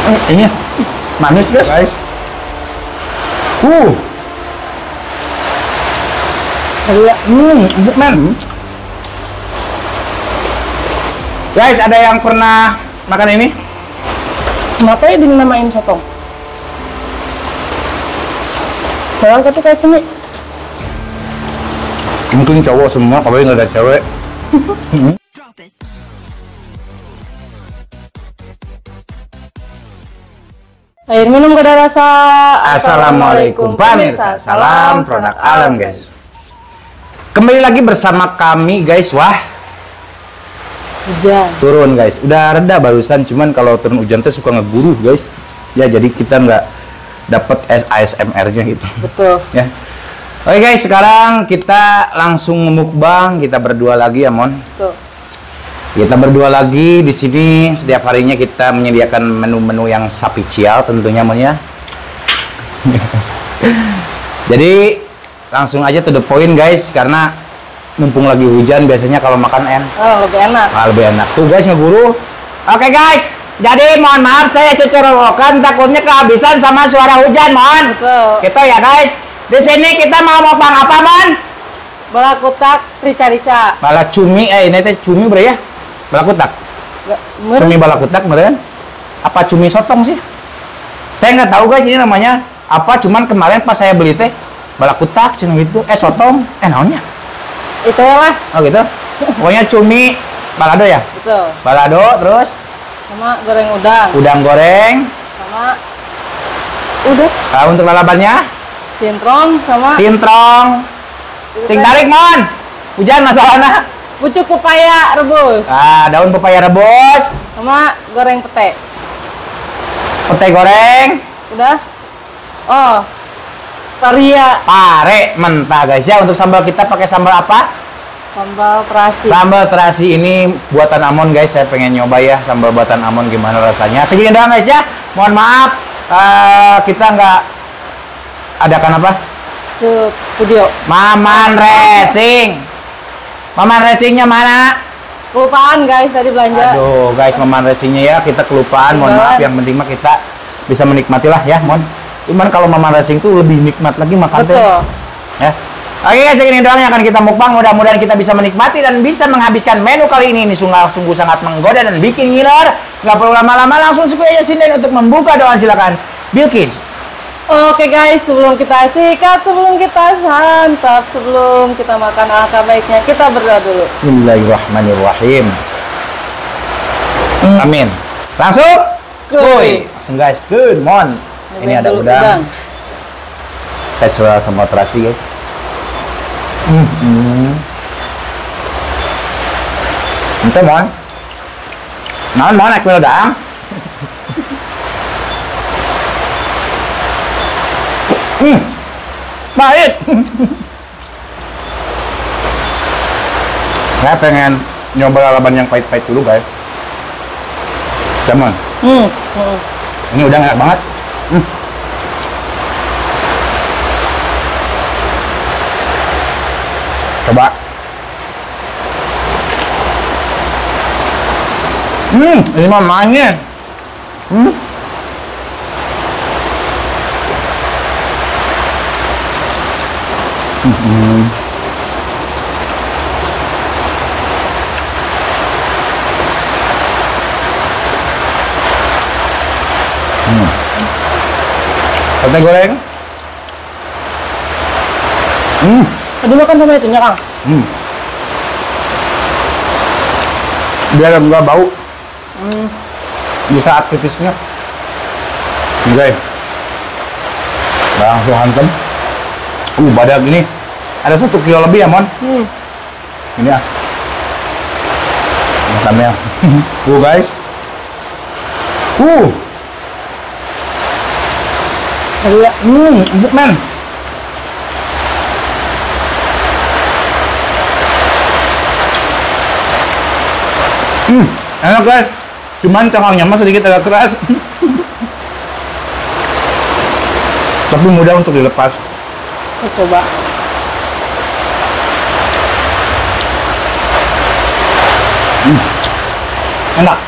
Ini manis guys. Empuk men. Guys, ada yang pernah makan ini? Kenapa ya dinamain sotong? Soalnya tapi kayak cumi. Mungkin cowok semua, kalau nggak ada cewek. Air minum gak ada rasa. Assalamualaikum pemirsa, salam produk alam guys. Kembali lagi bersama kami guys. Wah, hujan turun guys, udah reda barusan. Cuman kalau turun hujan tuh suka ngeguruh guys. Ya jadi kita nggak dapet ASMR-nya gitu. betul Ya. Oke guys, sekarang kita langsung mukbang. Kita berdua lagi ya Mon. tuh. Kita berdua lagi di sini. Setiap harinya kita menyediakan menu-menu yang spesial tentunya Mon ya. Jadi langsung aja to the point guys, karena mumpung lagi hujan biasanya kalau makan lebih enak. lebih enak. Tuh guys ngeguru. Oke guys, jadi mohon maaf saya cocorokan, takutnya kehabisan sama suara hujan Mon. Betul. Gitu ya guys. Di sini kita mau mukbang apa Mon? Balakutak rica-rica. Bala cumi, ini teh cumi bre ya? Balakutak. Cumi balakutak beneran? Apa cumi sotong sih? Saya nggak tahu guys ini namanya apa, cuman kemarin pas saya beli teh balakutak cina gitu. Sotong, naonnya? Itu lah. Oh gitu. Pokoknya cumi balado ya? Betul. Balado terus Sama goreng udang. udang goreng. Sama udah. Untuk lalabannya Sintrong sama sintrong. Sing tarik Mon. Hujan masalahnya. pucuk pepaya rebus. Daun pepaya rebus, Sama goreng pete. pete goreng, Udah. Oh. Paria. pare mentah guys ya. Untuk sambal kita pakai sambal apa? Sambal terasi. Sambal terasi ini buatan Amon guys. Saya pengen nyoba ya sambal buatan Amon gimana rasanya. Segini doang guys ya. Mohon maaf kita nggak adakan apa? Studio. Maman Racing. Maman Racingnya mana? Kelupaan guys tadi belanja. Aduh guys, Maman Racingnya ya kita kelupaan. Mohon maaf, yang penting mah kita bisa menikmati lah ya Mon. Cuman kalau Maman Racing tuh lebih nikmat lagi makan teh. Betul. Ya. Oke guys, segini doang yang akan kita mukbang. Mudah-mudahan kita bisa menikmati dan bisa menghabiskan menu kali ini. Ini sungguh sangat menggoda dan bikin ngiler. Gak perlu lama-lama, langsung sekali aja sini untuk membuka doa. Silakan Bilkis. Oke guys, sebelum kita sikat, sebelum kita santap, sebelum kita makan, alangkah baiknya kita berdoa dulu. Bismillahirrahmanirrahim. Amin. Langsung. Skuy. Langsung guys, good mon. Ini ada dulu udang. Kita coba sambal terasi guys. Ente mon. Mon aku udang. Baik. Saya pengen nyoba lalaban yang pahit-pahit dulu guys. Cuman. Ini udah enak banget. Coba. Ini mah manis. Pete goreng. Tadi makan sama itunya Kang. Biar enggak bau. Di saat tipisnya. Oke. Langsung hantem. Badak ini ada 1 kilo lebih ya Mon. Ini ya. Makannya. Guys. Empuk men. Enak guys. Cuman cangkangnya mah sedikit agak keras. Tapi mudah untuk dilepas. Kita coba. Enak.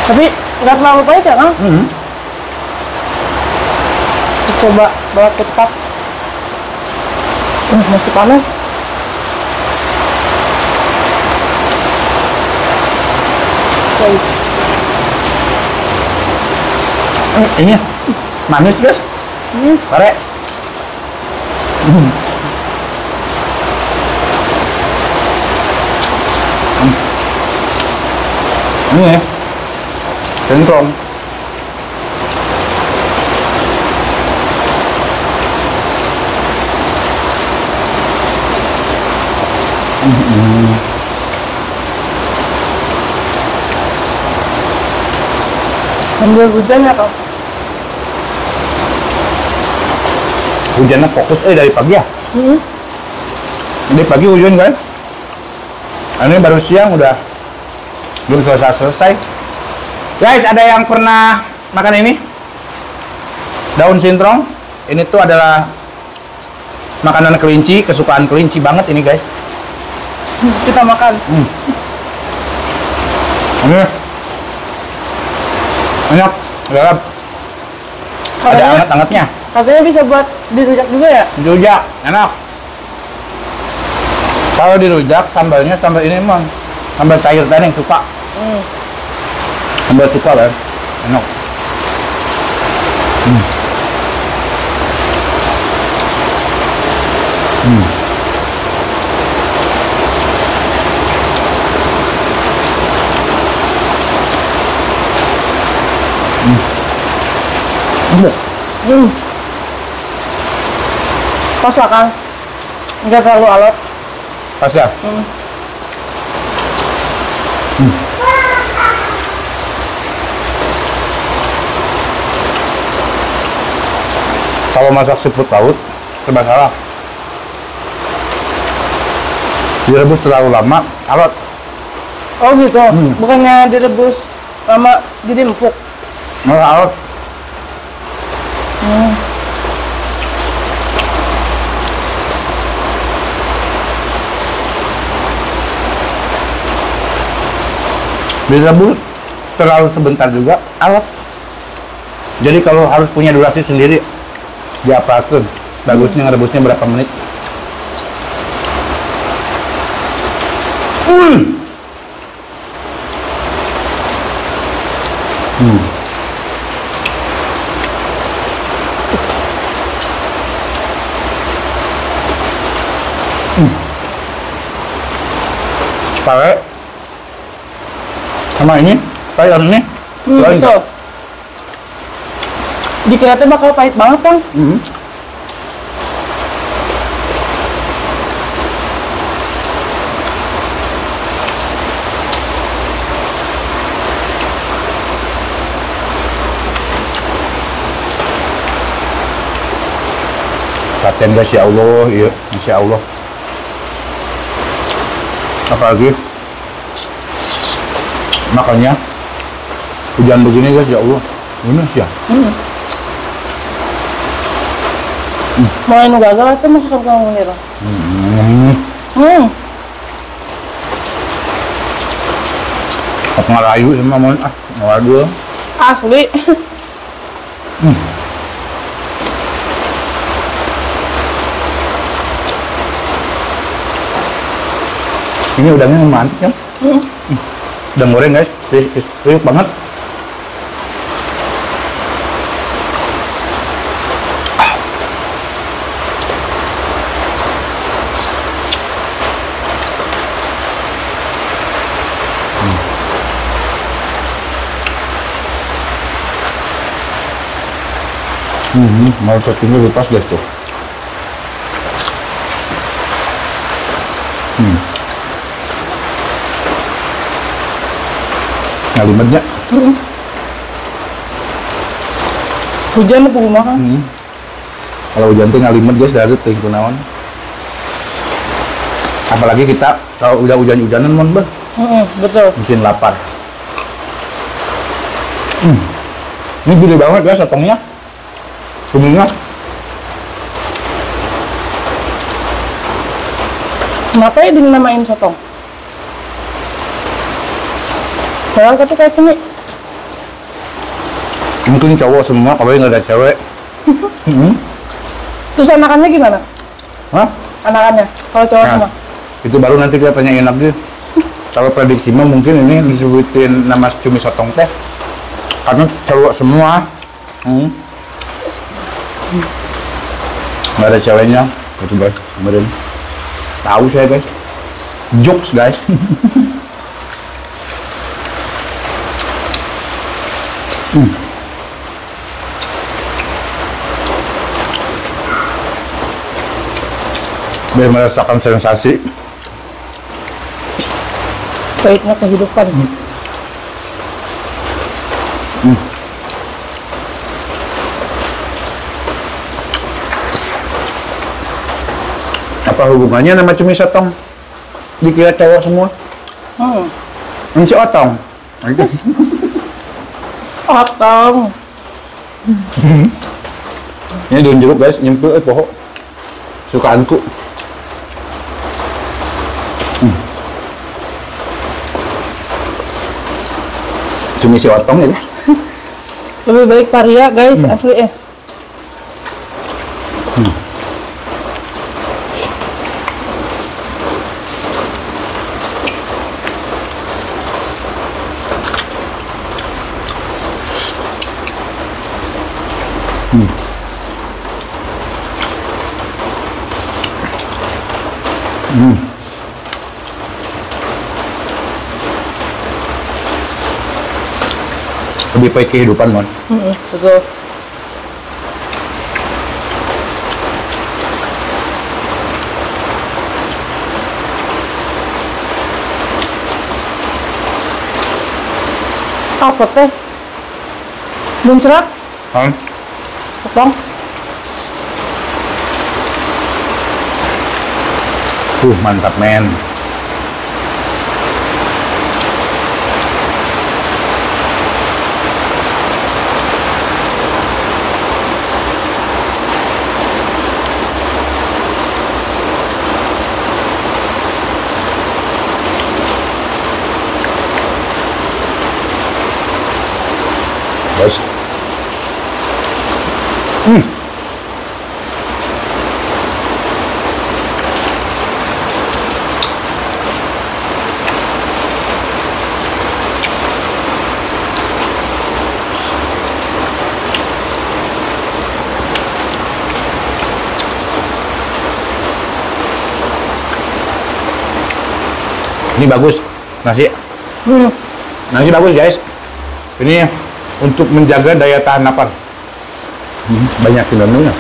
Tapi nggak terlalu pahit ya, Kang? Coba balakutak. Masih panas. Ini manis guys. Korek. Ini ya. Singkong. Sambil hujan ya, Kang? Hujannya fokus dari pagi ya. Dari pagi hujan kan. Ini baru siang udah belum selesai. Guys, ada yang pernah makan ini? Daun sintrong. Ini tuh adalah makanan kelinci, kesukaan kelinci banget ini guys. Kita makan. Ini enak, lelap. Ada hangat-hangatnya. Katanya bisa buat dirujak juga ya? Dirujak, enak. Kalau dirujak sambalnya sambal ini emang sambal cair tadi yang suka. Sambal suka kan, enak. Pas lah, Kang. Nggak terlalu alot. Pas ya? Kalau masak seafood laut, serba salah. Direbus terlalu lama, alot. Oh gitu? Bukannya direbus lama jadi empuk? Malah alot. Direbus terlalu sebentar juga alot. Jadi kalau harus punya durasi sendiri, diapakan bagusnya ngerebusnya berapa menit. Pakai sama ini, kayak ini. Betul. Dikira tuh bakal pahit banget, Kang. Paten guys, ya Allah, iya, Masya Allah. Apalagi makannya hujan begini guys, ya Allah, ini ya. Mulai nu gagal tuh masakan kamu nih, Bang. Apa ngerayu sama mon ngadu. Asli. Ini udangnya mantap kan? Udang goreng guys, kriuk banget. Mau toppingnya lepas guys tuh. Ngalimetnya. Hujan tuh kumaha. Kalau hujan tuh ngalimet guys, dari ting kunaon. Apalagi kita kalau udah hujan-hujanan mon bah. Betul. Mungkin lapar. Ini gede banget guys sotongnya. Kuminya. Kenapa ya dinamain sotong? Padahal tapi kayak cumi. Mungkin cowok semua, kalau nggak ada cewek. Terus anakannya gimana? Hah? Anakannya, kalau cowok Nah, semua? itu baru nanti kita tanyain lagi. Kalau prediksi mah mungkin ini disebutin nama cumi sotong teh karena cowok semua. Nggak ada ceweknya. Itu guys, kemarin tahu saya guys. Jokes guys. Biar merasakan sensasi Pahitnya kehidupan. apa hubungannya nama cumi sotong dikira cowok semua? Ini si otong. Itu. Otong. Ini daun jeruk guys, nyempil pohon sukaanku. Cumi si otong ya. Lebih baik paria guys, asli Lebih baik kehidupan mon. Betul. Apa teh? Muncrat? Otong? Mantap men. Guys. Ini bagus nasi. Nasi bagus guys. Ini untuk menjaga daya tahan lapar. Banyak minumnya,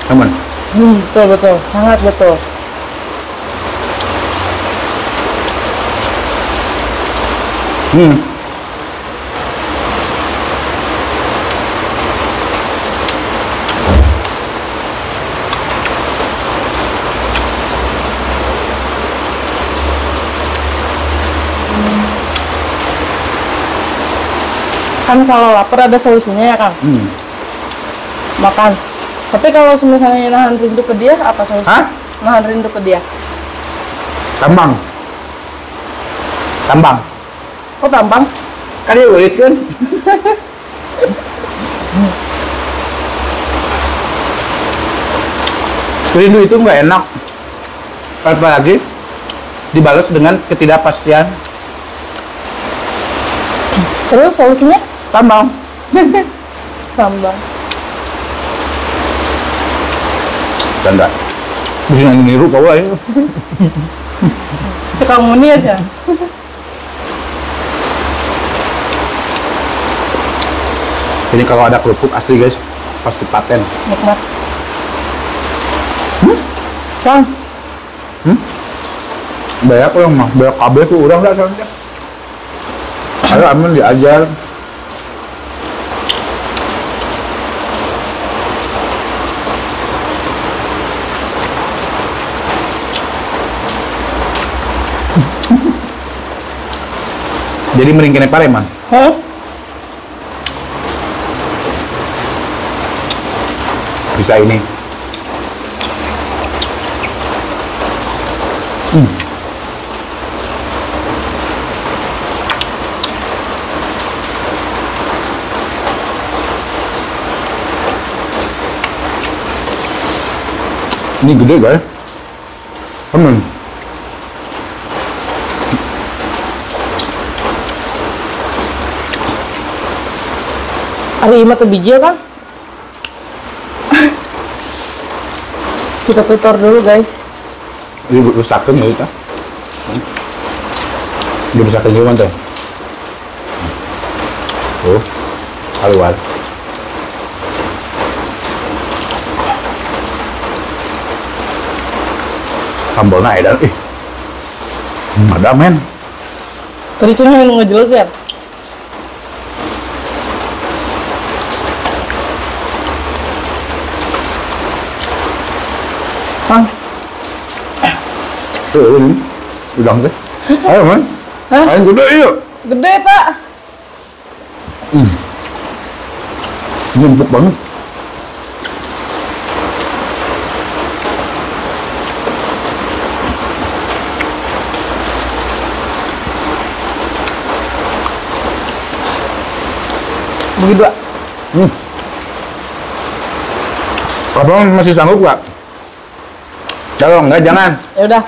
aman. Betul betul, sangat betul. Kan kalau lapar ada solusinya ya Kang. Makan. Tapi kalau misalnya nahan rindu ke dia, apa solusinya? Hah? Nahan rindu ke dia. Tambang. Oh tambang? Kan dia ulit kan? Rindu itu nggak enak. Apalagi dibalas dengan ketidakpastian. Terus solusinya? Tambang. Tambang. Canda. Bisa niru kau ini. Tukang Munir ya? Ini kalau ada kerupuk asli guys, pasti paten. Nikmat. Kang. Banyak orang mah, banyak kabel tuh orang nggak soalnya. Ayo aman diajar. Jadi mending kene Pareman. Bisa ini. Ini gede guys. Hari ini tuh biji ya, Kang? Kita tutor dulu, guys. Ini rusakin ya kita. Dia rusakin juga tuh. Tuh, keluar. Sambalnya edan, ada men. Tadi cuma yang ngejelek ya? Kang, ini udang teh. Ayo man. Ayo gede yuk. Gede Pak. Ini empuk banget. Begitu Pak. Abang masih sanggup gak? Kalau enggak jangan. Ya udah.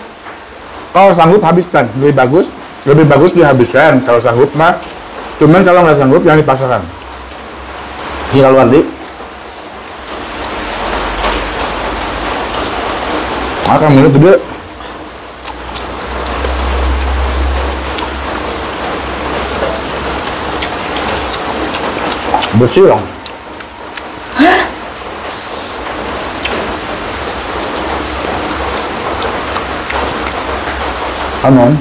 Kalau sanggup habiskan, lebih bagus dihabiskan. Kalau sanggup mah, cuman kalau nggak sanggup jangan dipaksakan. Ini kalau nanti, makan minum gede. Bersih dong. Anon.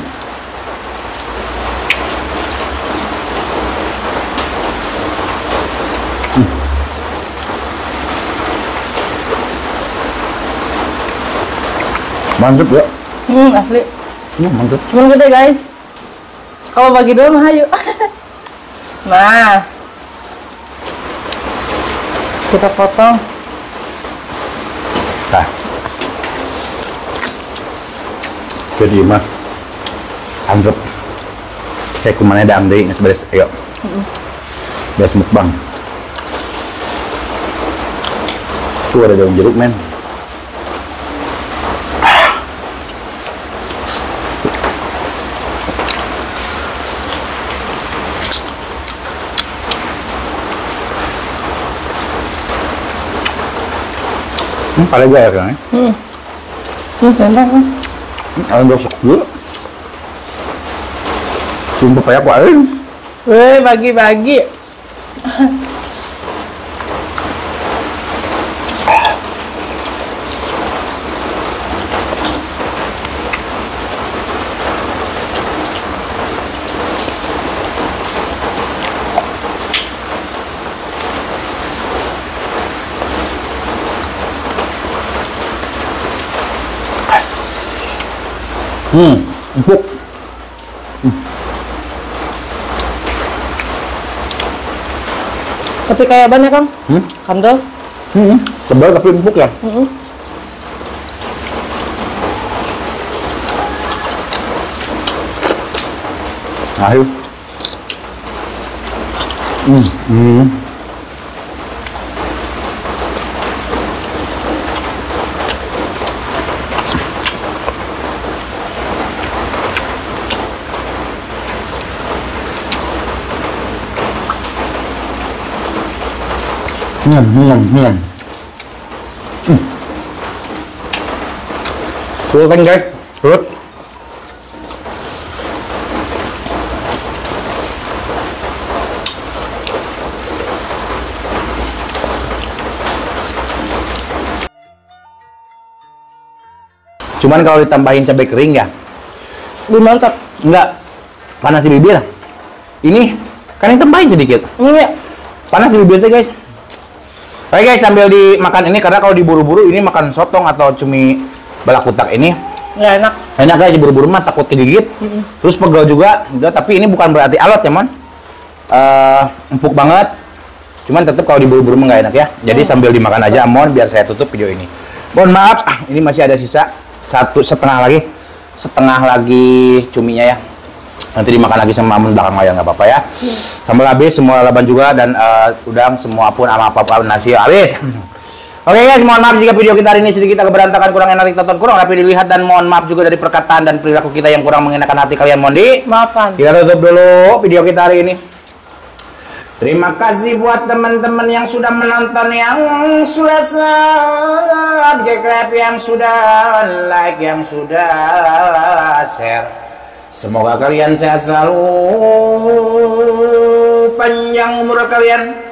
Mantap ya. Asli. Mantap. Cuman gede guys. Kalau bagi dua mah ayo. Nah. Kita potong. Nah. Jadi mah anggap kayak kemana ada amdei nggak seberes, ayo beres mukbang. Tuh ada daun jeruk men. Paling gue ya kan? Enak kan? Ada gosok dulu. Sumpah kayak apa aja. Weh, bagi-bagi. Empuk. Tapi kayak ban ya Kang? Kandel. Tebal tapi empuk ya. Ayo. Tuh kan guys, perut. Cuman kalau ditambahin cabai kering ya, Lebih mantap. enggak panas di bibir. Ini kan ditambahin sedikit. Iya. Panas di bibir tuh guys. Oke guys, sambil dimakan ini karena kalau diburu-buru ini makan sotong atau cumi balakutak ini Nggak enak. enak guys, diburu-buru mah takut kegigit. Terus pegel juga, tapi ini bukan berarti alot ya mon. Empuk banget. Cuman tetap kalau diburu-buru mah nggak enak ya. Jadi sambil dimakan aja mon, biar saya tutup video ini. Mohon maaf, ini masih ada sisa setengah lagi cuminya ya. Nanti dimakan lagi sama Amun belakang layar, nggak apa-apa ya. Sambal habis, semua laban juga, dan udang semua pun sama apa-apa nasi habis. Oke guys, mohon maaf jika video kita hari ini sedikit agak berantakan, kurang enak ditonton, kurang rapi dilihat, dan mohon maaf juga dari perkataan dan perilaku kita yang kurang mengenakan hati kalian. Mohon maafkan. Kita tutup dulu video kita hari ini. Terima kasih buat teman-teman yang sudah menonton, yang sudah subscribe, yang sudah like, yang sudah share. Semoga kalian sehat selalu, panjang umur kalian,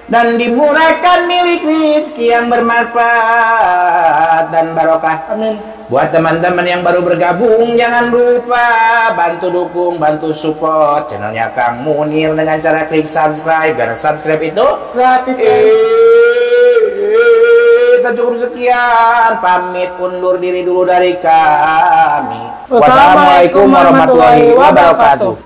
dan dimurahkan milik rezeki yang bermanfaat dan barokah. Amin. Buat teman-teman yang baru bergabung, jangan lupa bantu dukung, bantu support channelnya Kang Munir dengan cara klik subscribe, karena subscribe itu gratis. Kita cukup sekian, pamit undur diri dulu dari kami. Wassalamualaikum warahmatullahi wabarakatuh.